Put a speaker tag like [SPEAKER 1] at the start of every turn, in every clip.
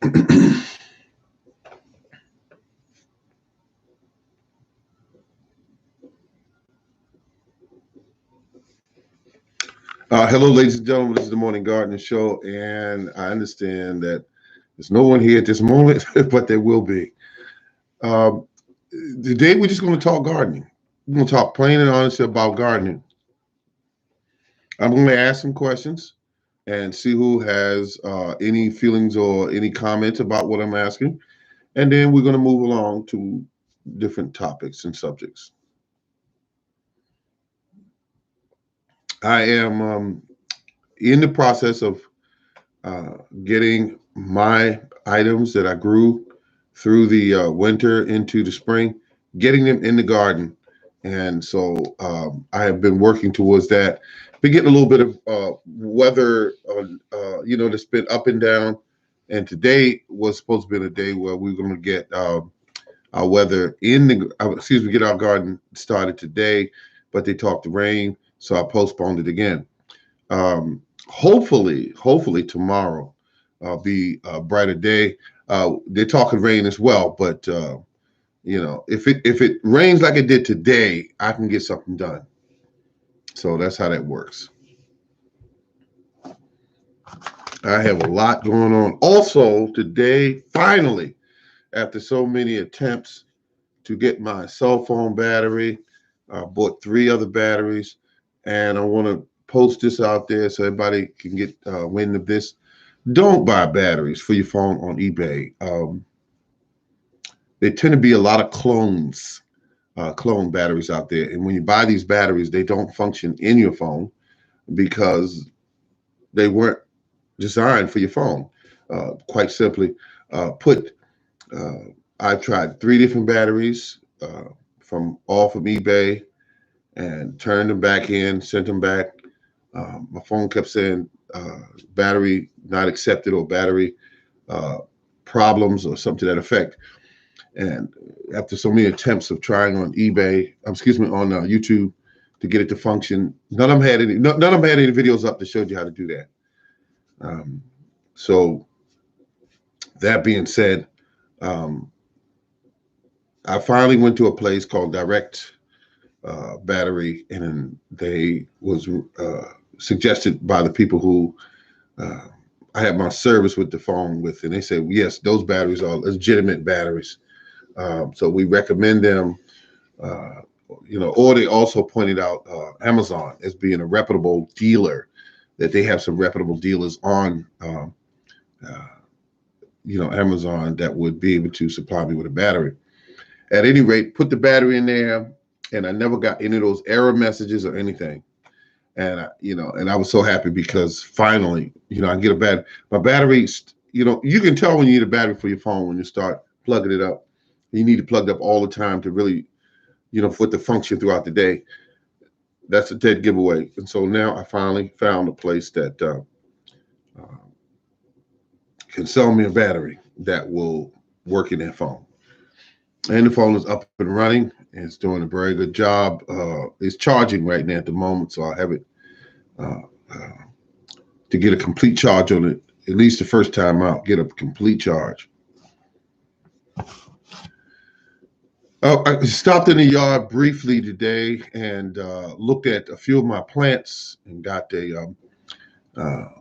[SPEAKER 1] Hello, ladies and gentlemen. This is the Morning Gardner Show, and I understand that there's no one here at this moment, but there will be. Um, Today, we're just going to talk gardening. We're going to talk plain and honestly about gardening. I'm going to ask some questions and see who has any feelings or any comments about what I'm asking, and then we're going to move along to different topics and subjects. I am in the process of getting my items that I grew through the winter into the spring, getting them in the garden. And so I have been working towards that. Been getting a little bit of weather, that's been up and down. And today was supposed to be a day where we are going to get our weather get our garden started today, but they talked rain, so I postponed it again. Hopefully tomorrow be a brighter day. They're talking rain as well, but if it rains like it did today, I can get something done. So that's how that works. I have a lot going on. Also today, finally, after so many attempts to get my cell phone battery, I bought 3 other batteries, and I want to post this out there so everybody can get wind of this. Don't buy batteries for your phone on eBay. There tend to be a lot of clone batteries out there. And when you buy these batteries, they don't function in your phone because they weren't designed for your phone. Quite simply, I tried 3 different batteries from eBay and turned them back in, sent them back. My phone kept saying battery not accepted or battery problems or something to that effect. And after so many attempts of trying on YouTube to get it to function, none of them had any videos up that showed you how to do that. So that being said, I finally went to a place called Direct Battery, and they was suggested by the people who I had my service with the phone with, and they said, yes, those batteries are legitimate batteries. So we recommend them, or they also pointed out Amazon as being a reputable dealer, that they have some reputable dealers on, Amazon that would be able to supply me with a battery. At any rate, put the battery in there, and I never got any of those error messages or anything. And I was so happy because finally, I get my battery. You can tell when you need a battery for your phone when you start plugging it up. You need it plugged up all the time to really, for it to function throughout the day. That's a dead giveaway. And so now I finally found a place that can sell me a battery that will work in that phone. And the phone is up and running. And it's doing a very good job. It's charging right now at the moment, so I'll have it to get a complete charge on it. At least the first time out, get a complete charge. I stopped in the yard briefly today and looked at a few of my plants and got a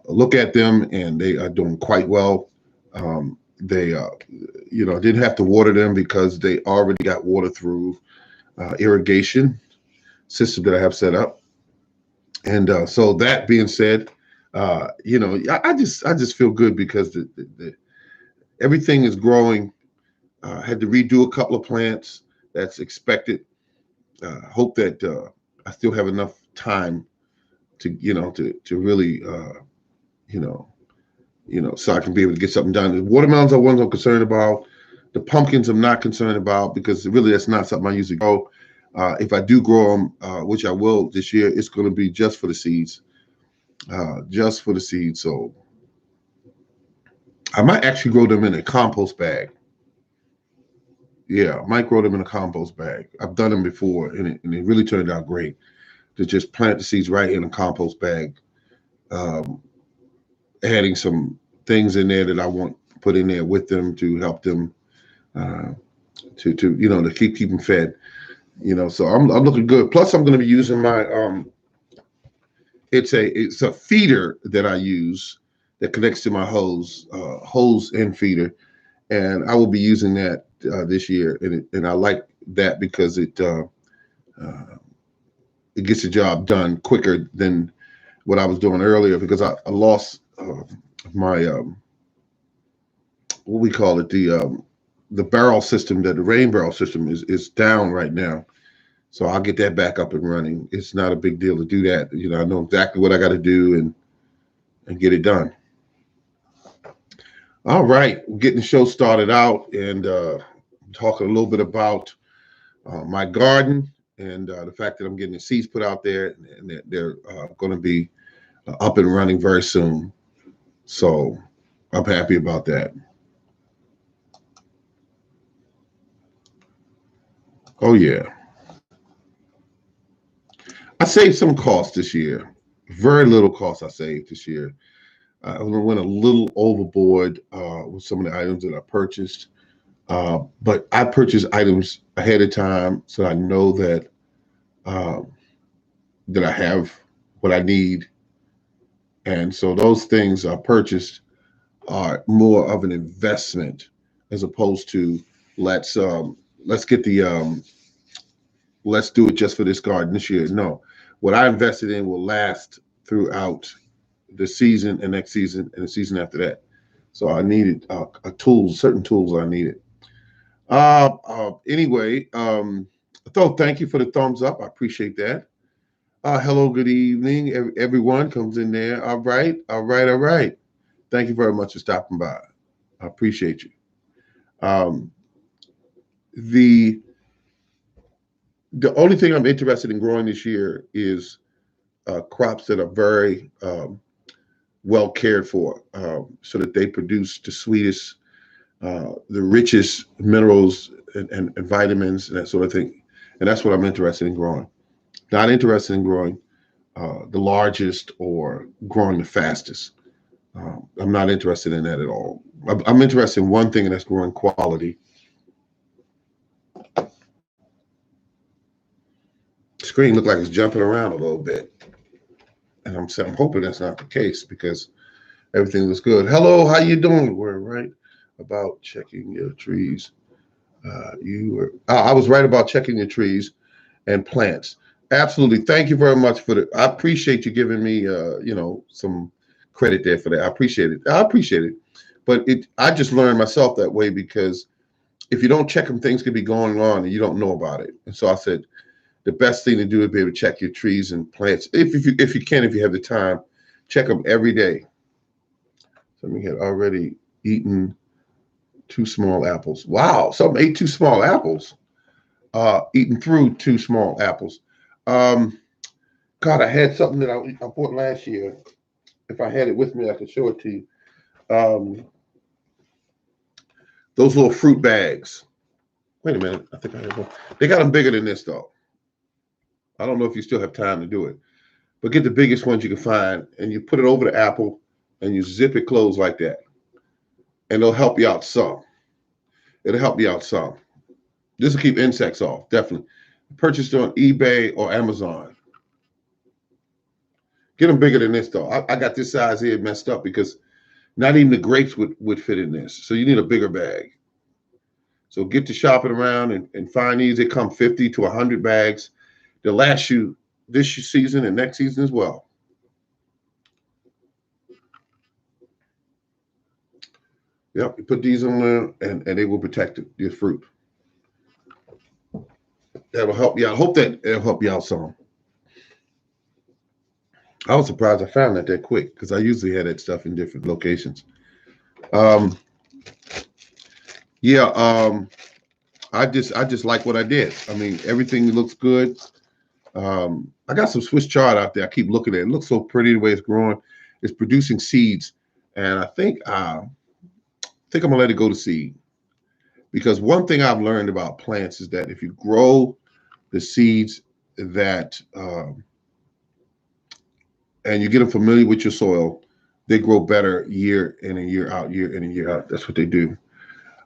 [SPEAKER 1] look at them, and they are doing quite well. They didn't have to water them because they already got water through irrigation system that I have set up. And so that being said, I just feel good because the everything is growing. Had to redo a couple of plants. That's expected. Hope that I still have enough time to really so I can be able to get something done. The watermelons are ones I'm concerned about. The pumpkins I'm not concerned about because really that's not something I usually grow. If I do grow them, which I will this year, it's going to be just for the seeds. So I might actually grow them in a compost bag. Yeah, I might grow them in a compost bag. I've done them before, and it really turned out great. To just plant the seeds right in a compost bag, adding some things in there that I want put in there with them to help them uh, to to keep them fed. So I'm looking good. Plus, I'm going to be using my it's a feeder that I use that connects to my hose and feeder, and I will be using that this year, and I like that because uh, it gets the job done quicker than what I was doing earlier because I lost my what we call it the barrel system, that the rain barrel system is down right now. So I'll get that back up and running. It's not a big deal to do that. I know exactly what I got to do and get it done. All right, we're getting the show started out and talking a little bit about my garden and the fact that I'm getting the seeds put out there and that they're going to be up and running very soon. So I'm happy about that. Oh yeah, I saved some cost this year. Very little cost I saved this year. I went a little overboard with some of the items that I purchased, but I purchased items ahead of time so I know uh, that I have what I need, and so those things I purchased are more of an investment as opposed to let's let's get the let's do it just for this garden this year. No, what I invested in will last throughout the season and next season and the season after that. So I needed certain tools I needed. Anyway, so thank you for the thumbs up. I appreciate that. Hello, good evening. Everyone comes in there. All right, all right, all right. Thank you very much for stopping by. I appreciate you. Um, the the only thing I'm interested in growing this year is crops that are very well cared for, so that they produce the sweetest, the richest minerals and vitamins and that sort of thing. And that's what I'm interested in growing. Not interested in growing the largest or growing the fastest. I'm not interested in that at all. I'm interested in one thing, and that's growing quality. Screen look like it's jumping around a little bit, and I'm hoping that's not the case because everything looks good. Hello, how you doing? We're right about checking your trees. I was right about checking your trees and plants. Absolutely. Thank you very much for the. I appreciate you giving me, some credit there for that. I appreciate it. I appreciate it. But I just learned myself that way because if you don't check them, things could be going on and you don't know about it. And so I said the best thing to do is be able to check your trees and plants if you can, if you have the time, check them every day. Somebody had already eaten two small apples. Wow, some ate two small apples. Eaten through two small apples. Um, God, I had something that I bought last year. If I had it with me, I could show it to you. Um, those little fruit bags. Wait a minute. I think I have one. They got them bigger than this, though. I don't know if you still have time to do it, but get the biggest ones you can find and you put it over the apple and you zip it closed like that. And it'll help you out some. It'll help you out some. This will keep insects off, definitely. Purchased on eBay or Amazon. Get them bigger than this, though. I got this size here messed up because not even the grapes would fit in this. So you need a bigger bag. So get to shopping around and find these. They come 50 to 100 bags. They'll last you this season and next season as well. Yep, you put these on there and they will protect your fruit. That'll help you out. I hope that it'll help you out some. I was surprised I found that quick because I usually had that stuff in different locations. Um, yeah, I just like what I did. I mean, everything looks good. I got some Swiss chard out there. I keep looking at it. It looks so pretty the way it's growing. It's producing seeds, and I think I'm gonna let it go to seed because one thing I've learned about plants is that if you grow the seeds that and you get them familiar with your soil, they grow better year in and year out, year in and year out. That's what they do.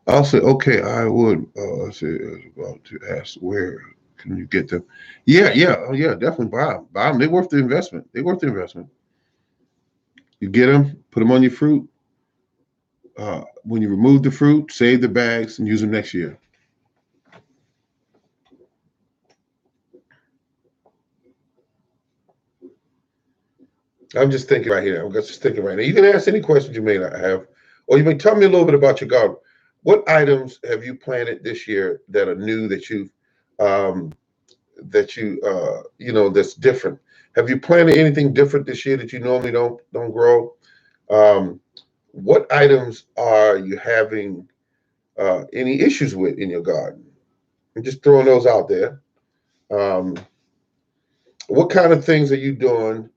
[SPEAKER 1] I'll say, okay, I would say I was about to ask where can you get them? Yeah, yeah, oh yeah, definitely buy them. Buy them. They're worth the investment. They're worth the investment. You get them, put them on your fruit. When you remove the fruit, save the bags and use them next year. I'm just thinking right here. I'm just thinking right now. You can ask any questions you may not have, or you may tell me a little bit about your garden. What items have you planted this year that are new um, that's different? Have you planted anything different this year that you normally don't grow? Um, what items are you having any issues with in your garden? I'm just throwing those out there. Um, what kind of things are you doing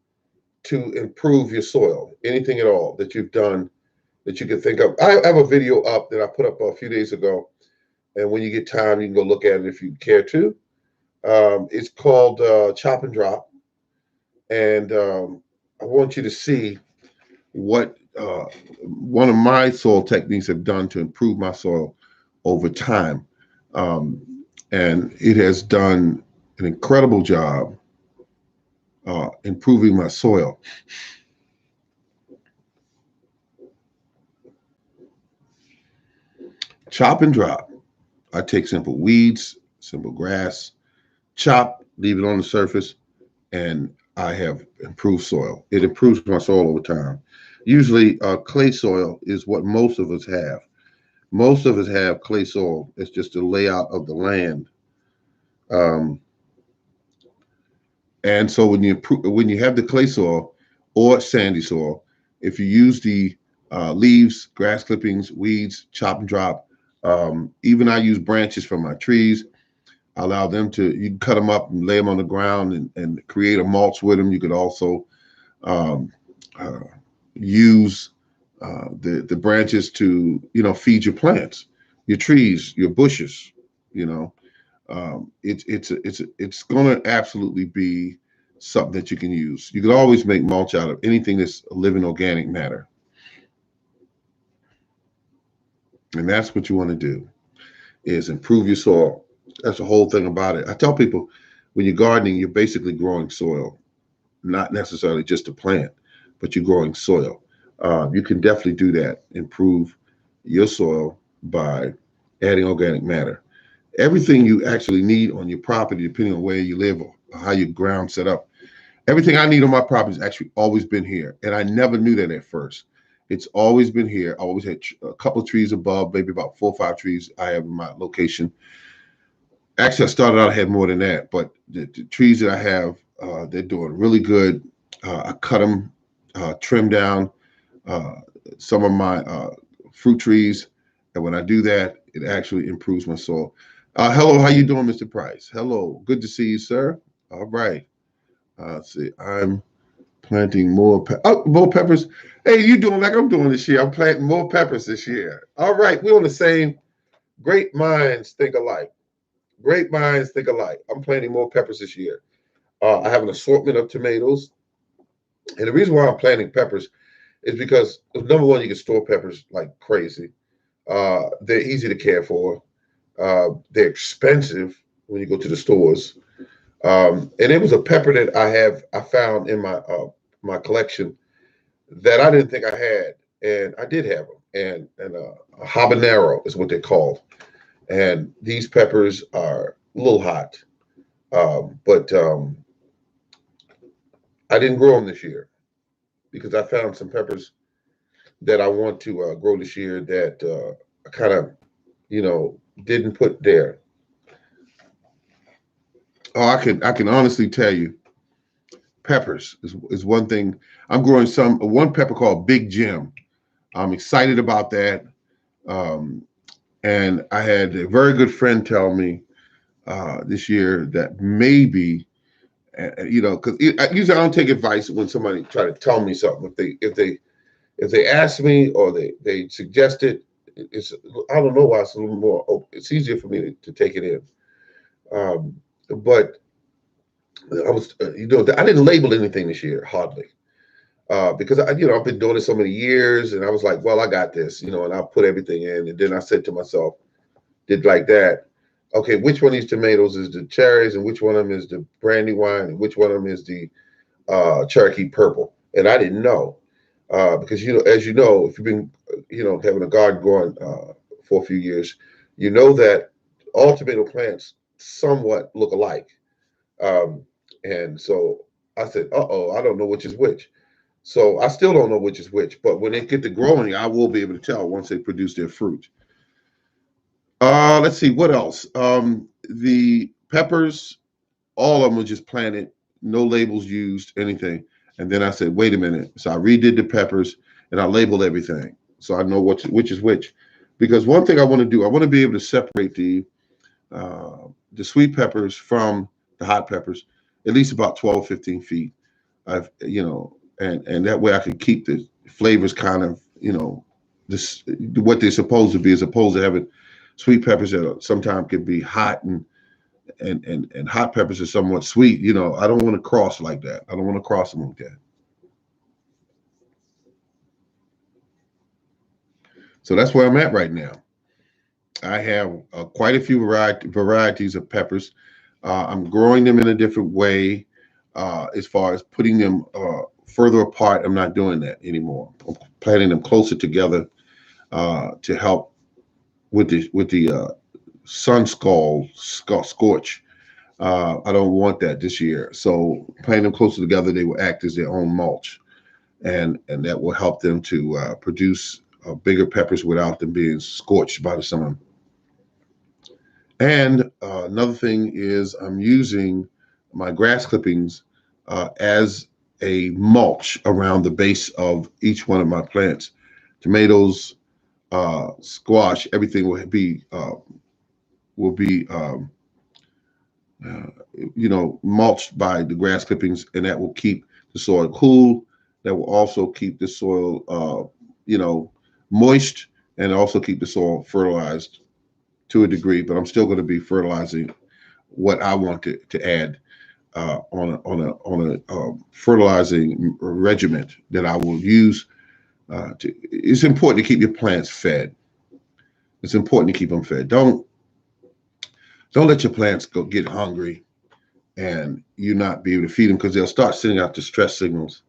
[SPEAKER 1] to improve your soil? Anything at all that you've done that you can think of? I have a video up that I put up a few days ago, and when you get time, you can go look at it if you care to. It's called Chop and Drop, and I want you to see what one of my soil techniques have done to improve my soil over time. Um, and it has done an incredible job improving my soil. Chop and drop. I take simple weeds, simple grass, chop, leave it on the surface, and I have improved soil. It improves my soil over time. Usually, clay soil is what most of us have. Most of us have clay soil. It's just the layout of the land. Um, and so when you have the clay soil or sandy soil, if you use the leaves, grass clippings, weeds, chop and drop, even I use branches from my trees. I allow them to, you can cut them up and lay them on the ground and create a mulch with them. You could also um, uh, use the branches to feed your plants, your trees, your bushes. You know, it's going to absolutely be something that you can use. You can always make mulch out of anything that's living organic matter, and that's what you want to do is improve your soil. That's the whole thing about it. I tell people when you're gardening, you're basically growing soil, not necessarily just a plant, but you're growing soil. You can definitely do that. Improve your soil by adding organic matter. Everything you actually need on your property, depending on where you live or how your ground set up, everything I need on my property has actually always been here, and I never knew that at first. It's always been here. I always had a couple of trees above, maybe about 4 or 5 trees I have in my location. Actually, I started out, I had more than that, but the trees that I have, they're doing really good. I cut them, trim down uh, some of my fruit trees, and when I do that, it actually improves my soil. Hello, how you doing, Mr. Price? Hello, good to see you, sir. All right. Let's see, I'm planting more peppers. Hey, you doing like I'm doing this year? I'm planting more peppers this year. All right, we're on the same. Great minds think alike. Great minds think alike. I'm planting more peppers this year. I have an assortment of tomatoes. And the reason why I'm planting peppers is because, number one, you can store peppers like crazy. They're easy to care for. They're expensive when you go to the stores. And it was a pepper that I found in my collection that I didn't think I had, and I did have them. And a habanero is what they're called. And these peppers are a little hot, but I didn't grow them this year because I found some peppers that I want to grow this year that I kind of, didn't put there. Oh, I can honestly tell you, peppers is one thing. I'm growing one pepper called Big Jim. I'm excited about that. Um, and I had a very good friend tell me this year that maybe, because usually I don't take advice when somebody try to tell me something. If they ask me or they suggest it, it's I don't know why it's a little more. It's easier for me to take it in. But I was, I didn't label anything this year hardly. because I've been doing it so many years, and I was like, well, I got this, and I put everything in, and then I said to myself, did like that. Okay, which one of these tomatoes is the cherries, and which one of them is the brandy wine, and which one of them is the Cherokee purple? And I didn't know because as you know, if you've been having a garden going for a few years, you know that all tomato plants somewhat look alike. Um, and so I said, "Uh-oh, I don't know which is which." So I still don't know which is which, but when they get to growing, I will be able to tell once they produce their fruit. Let's see what else. The peppers, all of them were just planted, no labels used, anything. And then I said, wait a minute. So I redid the peppers and I labeled everything, so I know which is which. Because one thing I want to do, I want to be able to separate the sweet peppers from the hot peppers, at least about 12, 15 feet. And that way I can keep the flavors kind of, this what they're supposed to be, as opposed to having sweet peppers that sometimes can be hot and hot peppers are somewhat sweet. I don't want to cross like that. I don't want to cross them like that. So that's where I'm at right now. I have quite a few varieties of peppers. I'm growing them in a different way. As far as putting them further apart, I'm not doing that anymore. I'm planting them closer together to help with the sun scorch. I don't want that this year. So planting them closer together, they will act as their own mulch, and that will help them to produce bigger peppers without them being scorched by the sun. And another thing is I'm using my grass clippings as a mulch around the base of each one of my plants. Tomatoes, squash, everything will be uh, mulched by the grass clippings, and that will keep the soil cool. That will also keep the soil, moist, and also keep the soil fertilized to a degree. But I'm still going to be fertilizing what I want to add on a fertilizing regiment that I will use. It's important to keep your plants fed. It's important to keep them fed. Don't let your plants go get hungry and you not be able to feed them, because they'll start sending out distress signals.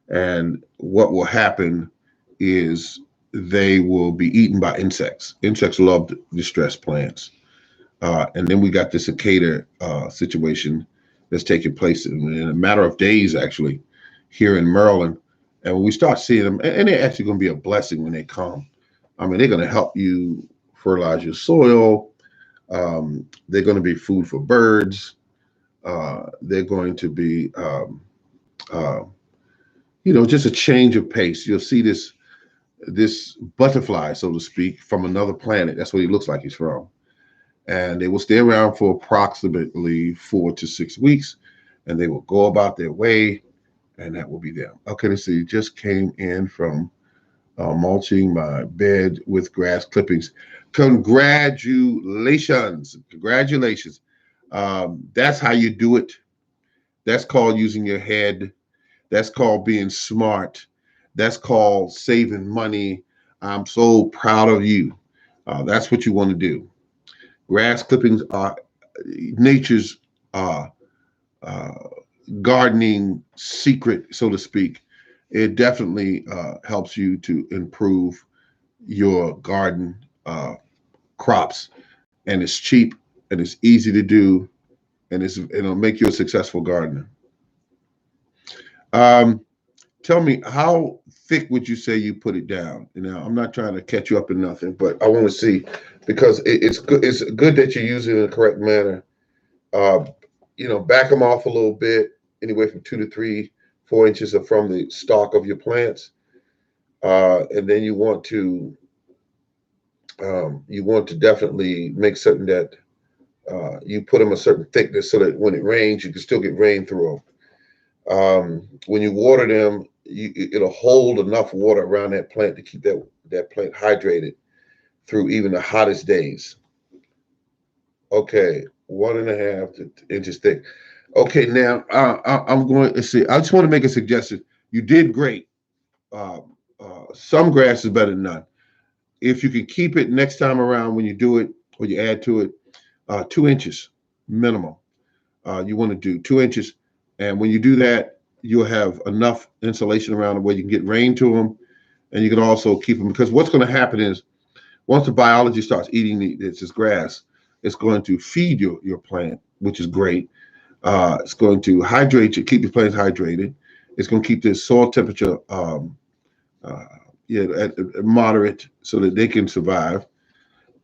[SPEAKER 1] And what will happen is they will be eaten by insects. Insects love distressed plants. And then we got the cicada situation that's taking place in a matter of days, actually, here in Maryland. And when we start seeing them, and they're actually going to be a blessing when they come. I mean, they're going to help you fertilize your soil. They're going to be food for birds. They're going to be, uh, just a change of pace. You'll see this butterfly, so to speak, from another planet. That's what he looks like he's from. And they will stay around for approximately 4 to 6 weeks, and they will go about their way, and that will be them. Okay, let's see. Just came in from mulching my bed with grass clippings. Congratulations. Congratulations. That's how you do it. That's called using your head. That's called being smart. That's called saving money. I'm so proud of you. That's what you want to do. Grass clippings are nature's uh, uh, gardening secret, so to speak. It definitely helps you to improve your garden crops, and it's cheap and it's easy to do, and it'll make you a successful gardener. Um, Tell me, how thick would you say you put it down? I'm not trying to catch you up in nothing, but I want to see, because it's good. It's good that you use it in the correct manner. Uh, back them off a little bit, anywhere from 2 to 3, 4 inches from the stalk of your plants, and then you want to definitely make certain that you put them a certain thickness so that when it rains, you can still get rain through them. When you water them, it'll hold enough water around that plant to keep that plant hydrated through even the hottest days. Okay, 1.5 inches thick. Okay, now I'm going to see. I just want to make a suggestion. You did great. Uh, some grass is better than none. If you can keep it next time around when you do it or you add to it, 2 inches minimum. You want to do 2 inches. And when you do that, you'll have enough insulation around them where you can get rain to them. And you can also keep them, because what's going to happen is once the biology starts eating this grass, it's going to feed your plant, which is great. It's going to hydrate you, keep your plants hydrated. It's going to keep the soil temperature uh, at moderate so that they can survive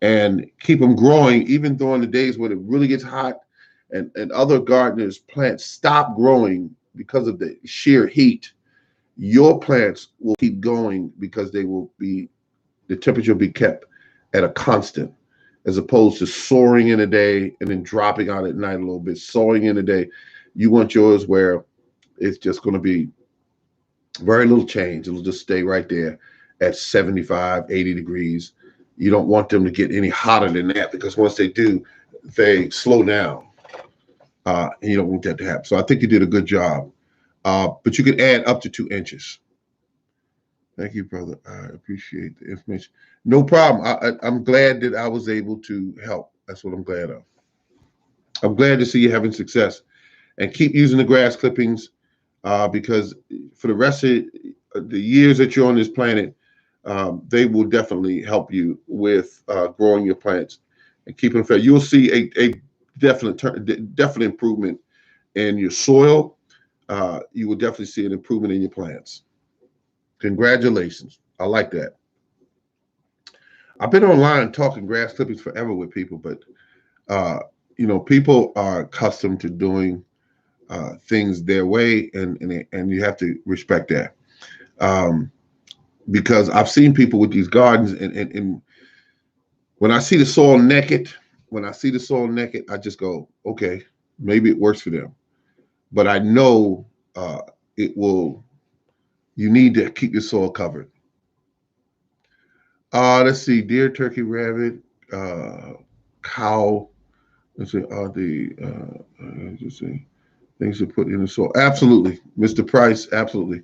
[SPEAKER 1] and keep them growing even during the days when it really gets hot and other gardeners' plants stop growing because of the sheer heat. Your plants will keep going because the temperature will be kept at a constant, as opposed to soaring in a day and then dropping out at night a little bit, soaring in a day. You want yours where it's just going to be very little change. It'll just stay right there at 75, 80 degrees. You don't want them to get any hotter than that, because once they do, they slow down. And you don't want that to happen. So I think you did a good job. But you could add up to 2 inches. Thank you, brother. I appreciate the information. No problem. I'm glad that I was able to help. That's what I'm glad of. I'm glad to see you having success. And keep using the grass clippings, because for the rest of the years that you're on this planet, they will definitely help you with growing your plants and keeping them fed. You'll see a definite improvement in your soil. You will definitely see an improvement in your plants. Congratulations. I like that. I've been online talking grass clippings forever with people, but uh, people are accustomed to doing things their way, and you have to respect that. Um, because I've seen people with these gardens, and when I see the soil naked, I just go, okay, maybe it works for them. But I know it will. You need to keep your soil covered. Let's see, deer, turkey, rabbit, cow. Let's see, just see things to put in the soil. Absolutely, Mr. Price. Absolutely.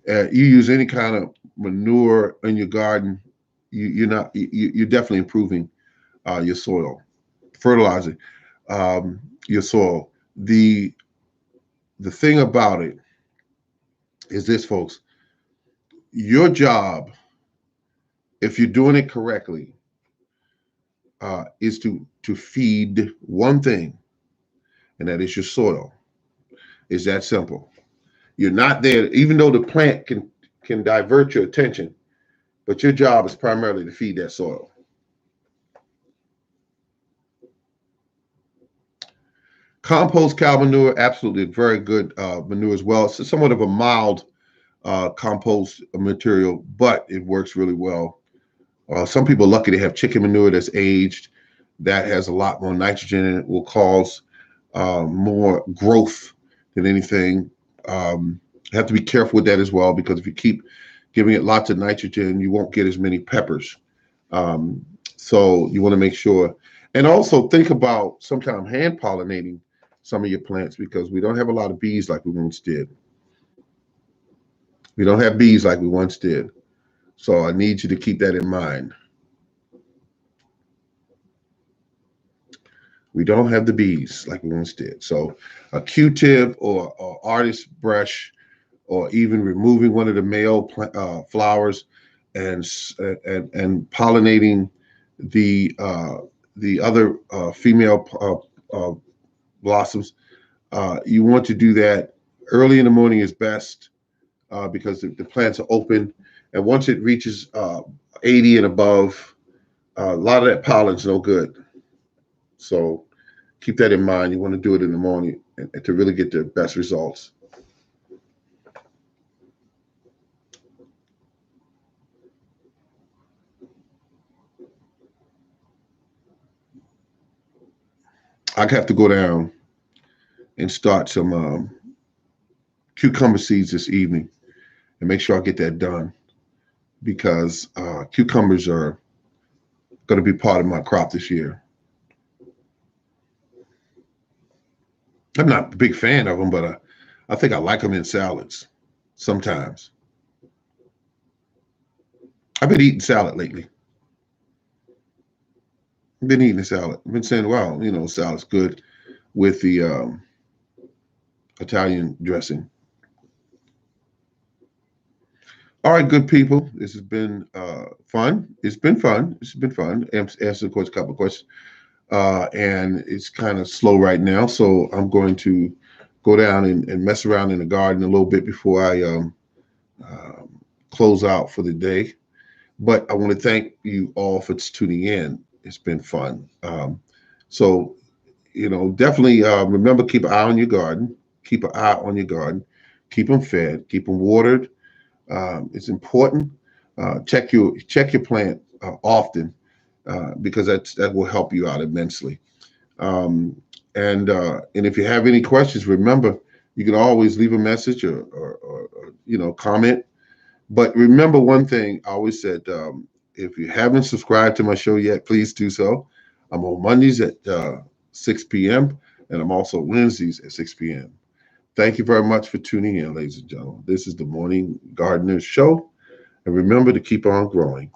[SPEAKER 1] You use any kind of manure in your garden, you're definitely improving your soil, fertilizing your soil. The thing about it is this, folks. Your job, if you're doing it correctly, is to feed one thing, and that is your soil. It's that simple. You're not there, even though the plant can divert your attention, but your job is primarily to feed that soil. Compost cow manure, absolutely very good manure as well. It's somewhat of a mild compost material, but it works really well. Some people are lucky to have chicken manure that's aged, that has a lot more nitrogen in it, will cause more growth than anything. You have to be careful with that as well, because if you keep giving it lots of nitrogen, you won't get as many peppers. So you want to make sure, and also think about sometimes hand pollinating some of your plants, because we don't have a lot of bees like we once did. We don't have bees like we once did. So I need you to keep that in mind. We don't have the bees like we once did. So a Q-tip or artist brush, or even removing one of the male flowers and pollinating the other female blossoms. You want to do that early in the morning is best, because the plants are open, and once it reaches 80 and above, a lot of that pollen's no good. So keep that in mind. You want to do it in the morning and to really get the best results. I have to go down and start some cucumber seeds this evening and make sure I get that done, because cucumbers are going to be part of my crop this year. I'm not a big fan of them, but I think I like them in salads. sometimes. I've been eating salad lately. I've been eating salad. I've been saying, wow, salad's good with the Italian dressing. All right, good people. This has been fun. It's been fun. It's been fun. Answer, of course, a couple of questions. And it's kind of slow right now. So I'm going to go down and mess around in the garden a little bit before I close out for the day. But I want to thank you all for tuning in. It's been fun. So, definitely remember, keep an eye on your garden. Keep an eye on your garden. Keep them fed. Keep them watered. It's important. Check your plant often because that will help you out immensely. Um, and if you have any questions, remember you can always leave a message or comment. But remember one thing I always said: if you haven't subscribed to my show yet, please do so. I'm on Mondays at 6 p.m. and I'm also Wednesdays at 6 p.m. Thank you very much for tuning in, ladies and gentlemen. This is the Morning Gardener Show. And remember to keep on growing.